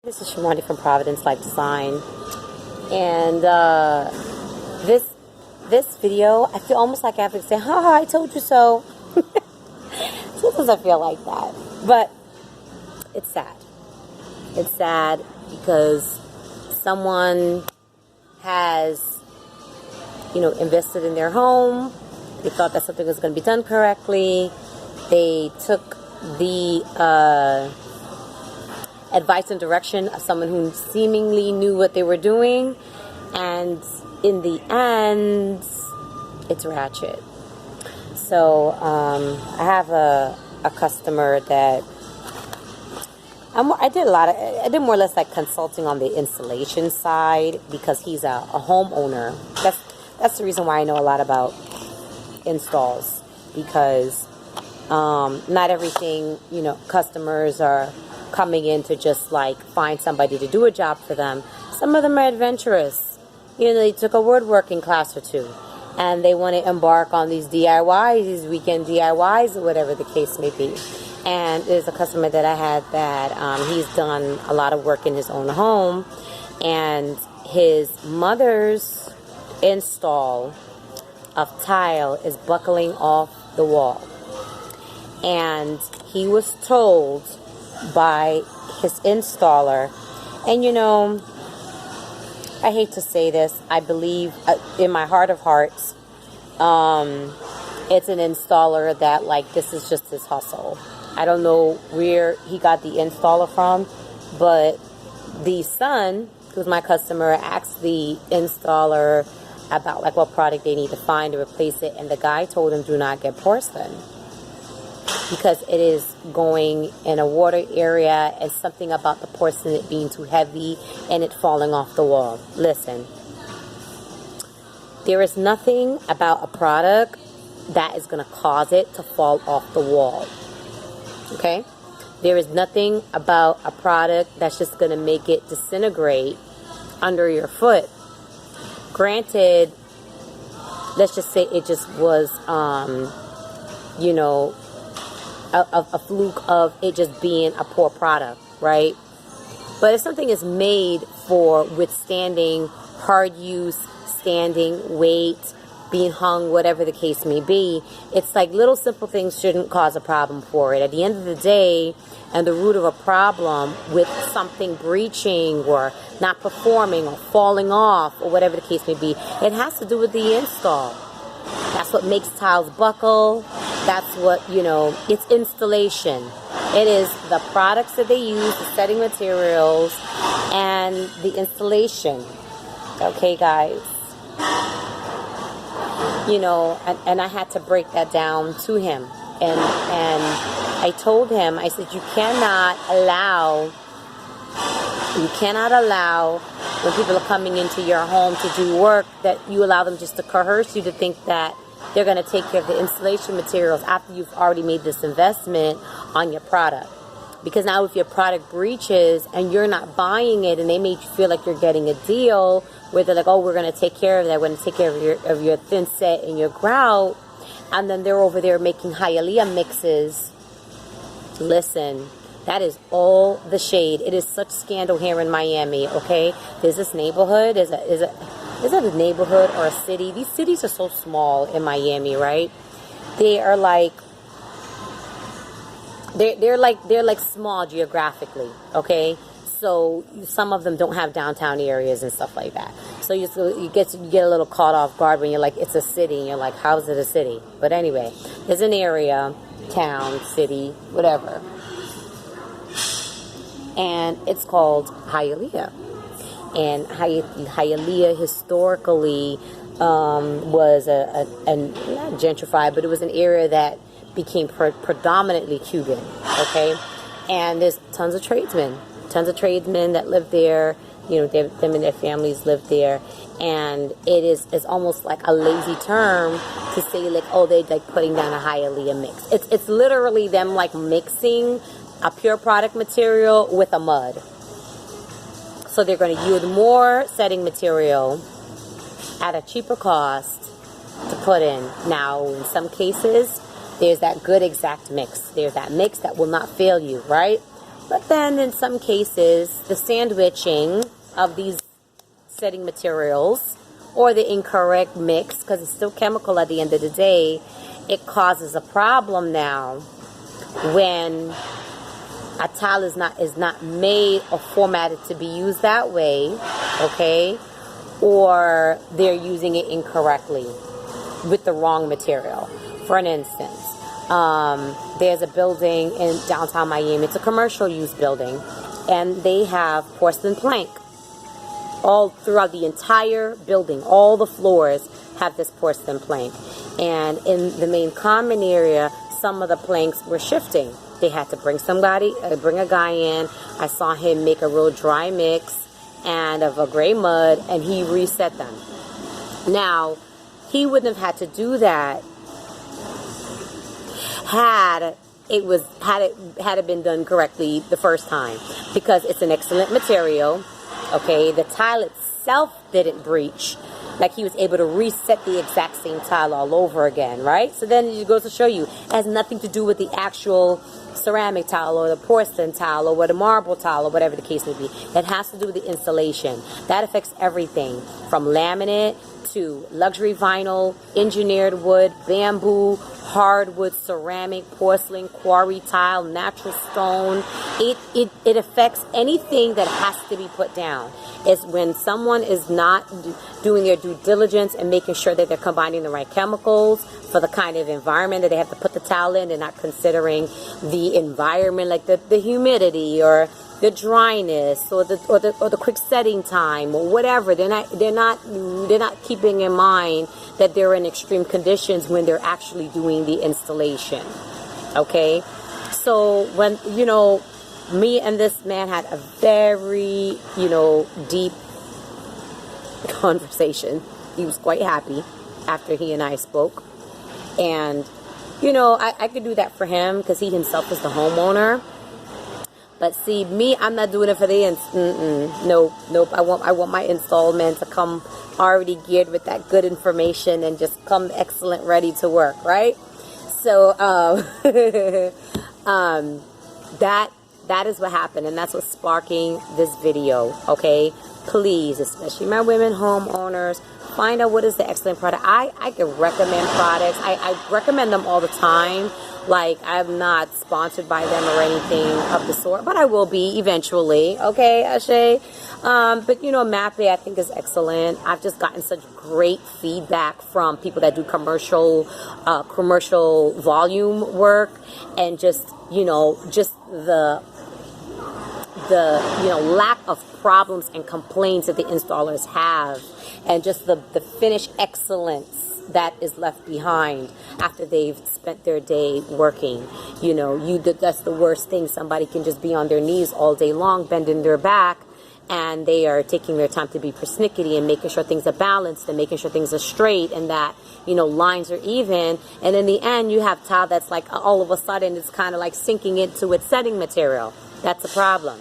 This is Shimani from Providence Life Design, and this video, I feel almost like I have to say, haha, I told you so. Sometimes I feel like that, but it's sad. It's sad because someone has, invested in their home. They thought that something was going to be done correctly. They took the advice and direction of someone who seemingly knew what they were doing, and in the end, it's ratchet. So I have a customer that I did more or less like consulting on the installation side because he's a homeowner. That's the reason why I know a lot about installs, because not everything, customers are coming in to just like find somebody to do a job for them. Some of them are adventurous. They took a woodworking class or two and they want to embark on these DIYs, these weekend DIYs, or whatever the case may be. And there's a customer that I had that he's done a lot of work in his own home, and his mother's install of tile is buckling off the wall. And he was told by his installer, and I hate to say this, I believe in my heart of hearts, it's an installer that like this is just his hustle. I don't know where he got the installer from, but the son, who's my customer, asked the installer about like what product they need to find to replace it, and the guy told him do not get porcelain because it is going in a water area, and something about the porcelain it being too heavy and it falling off the wall. Listen, there is nothing about a product that is going to cause it to fall off the wall. Okay? There is nothing about a product that's just going to make it disintegrate under your foot. Granted, let's just say it just was, a fluke of it just being a poor product, right? But if something is made for withstanding hard use, standing, weight, being hung, whatever the case may be, it's like little simple things shouldn't cause a problem for it. At the end of the day, and the root of a problem with something breaching or not performing or falling off or whatever the case may be, it has to do with the install. That's what makes tiles buckle. That's what, it's installation. It is the products that they use, the setting materials, and the installation. Okay, guys? And I had to break that down to him. And I told him, I said, you cannot allow when people are coming into your home to do work that you allow them just to coerce you to think that they're going to take care of the installation materials after you've already made this investment on your product. Because now if your product breaches and you're not buying it, and they made you feel like you're getting a deal where they're like, oh, we're going to take care of that, we're going to take care of your thin set and your grout, and then they're over there making Hialeah mixes. Listen, that is all the shade. It is such scandal here in Miami, okay? There's this neighborhood, is it a neighborhood or a city? These cities are so small in Miami, right? They are like, they're like small geographically, okay? So some of them don't have downtown areas and stuff like that. So you get a little caught off guard when you're like, it's a city, and you're like, how is it a city? But anyway, there's an area, town, city, whatever, and it's called Hialeah. And Hialeah historically was not gentrified, but it was an area that became predominantly Cuban, okay? And there's tons of tradesmen that live there. Them and their families live there. And it's almost like a lazy term to say like, oh, they're like putting down a Hialeah mix. It's literally them like mixing a pure product material with a mud. So they're going to use more setting material at a cheaper cost to put in. Now, in some cases, there's that good exact mix. There's that mix that will not fail you, right? But then in some cases, the sandwiching of these setting materials or the incorrect mix, because it's still chemical at the end of the day, it causes a problem now when a tile is not made or formatted to be used that way, okay? Or they're using it incorrectly with the wrong material. For an instance, there's a building in downtown Miami. It's a commercial use building, and they have porcelain plank all throughout the entire building. All the floors have this porcelain plank, and in the main common area, some of the planks were shifting. They had to bring a guy in. I saw him make a real dry mix and of a gray mud, and he reset them. Now, he wouldn't have had to do that had it been done correctly the first time, because it's an excellent material. Okay, the tile itself didn't breach. Like, he was able to reset the exact same tile all over again, right? So then it goes to show you, it has nothing to do with the actual ceramic tile or the porcelain tile or the marble tile or whatever the case may be. It has to do with the installation. That affects everything from laminate to luxury vinyl, engineered wood, bamboo, hardwood, ceramic, porcelain, quarry tile, natural stone. It affects anything that has to be put down. It's when someone is not doing their due diligence and making sure that they're combining the right chemicals for the kind of environment that they have to put the tile in. They're not considering the environment, like the humidity or the dryness or the quick setting time or whatever. They're not keeping in mind that they're in extreme conditions when they're actually doing the installation. Okay, so when me and this man had a very deep conversation. He was quite happy after he and I spoke, and I could do that for him because he himself is the homeowner. But see, me, I'm not doing it for the nope. I want my installment to come already geared with that good information and just come excellent, ready to work, right? So that is what happened, and that's what's sparking this video. Okay, please, especially my women homeowners, find out what is the excellent product. I can recommend products. I recommend them all the time. Like, I'm not sponsored by them or anything of the sort, but I will be eventually. Okay, Ashay? But Mappe, I think, is excellent. I've just gotten such great feedback from people that do commercial volume work, and just the lack of problems and complaints that the installers have, and just the finished excellence that is left behind after they've spent their day working. That's the worst thing. Somebody can just be on their knees all day long, bending their back, and they are taking their time to be persnickety and making sure things are balanced and making sure things are straight and that lines are even, and in the end you have tile that's like all of a sudden it's kind of like sinking into its setting material. That's a problem.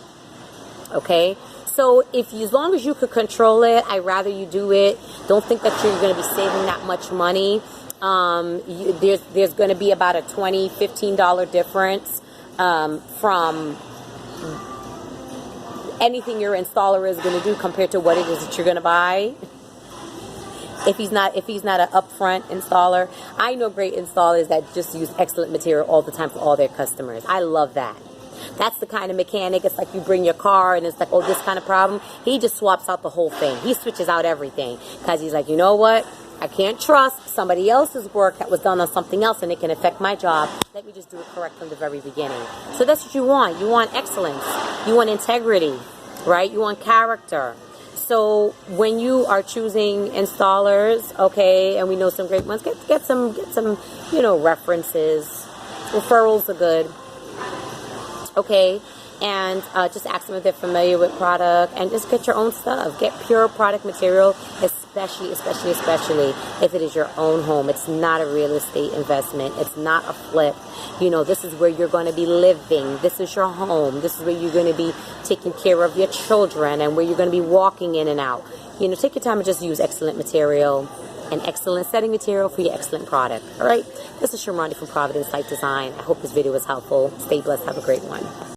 Okay, so as long as you could control it, I'd rather you do it. Don't think that you're going to be saving that much money. There's going to be about a $20, $15 difference from anything your installer is going to do compared to what it is that you're going to buy. If he's not an upfront installer. I know great installers that just use excellent material all the time for all their customers. I love that. That's the kind of mechanic. It's like you bring your car and it's like, oh, this kind of problem. He just swaps out the whole thing. He switches out everything because he's like, you know what? I can't trust somebody else's work that was done on something else and it can affect my job. Let me just do it correct from the very beginning. So that's what you want. You want excellence. You want integrity, right? You want character. So when you are choosing installers, okay, and we know some great ones, get some references. Referrals are good. Okay, and just ask them if they're familiar with product, and just get your own stuff. Get pure product material, especially if it is your own home. It's not a real estate investment. It's not a flip. This is where you're going to be living. This is your home. This is where you're going to be taking care of your children and where you're going to be walking in and out. Take your time and just use excellent material and excellent setting material for your excellent product. All right, this is Shamrani from Providence Life Design. I hope this video was helpful. Stay blessed. Have a great one.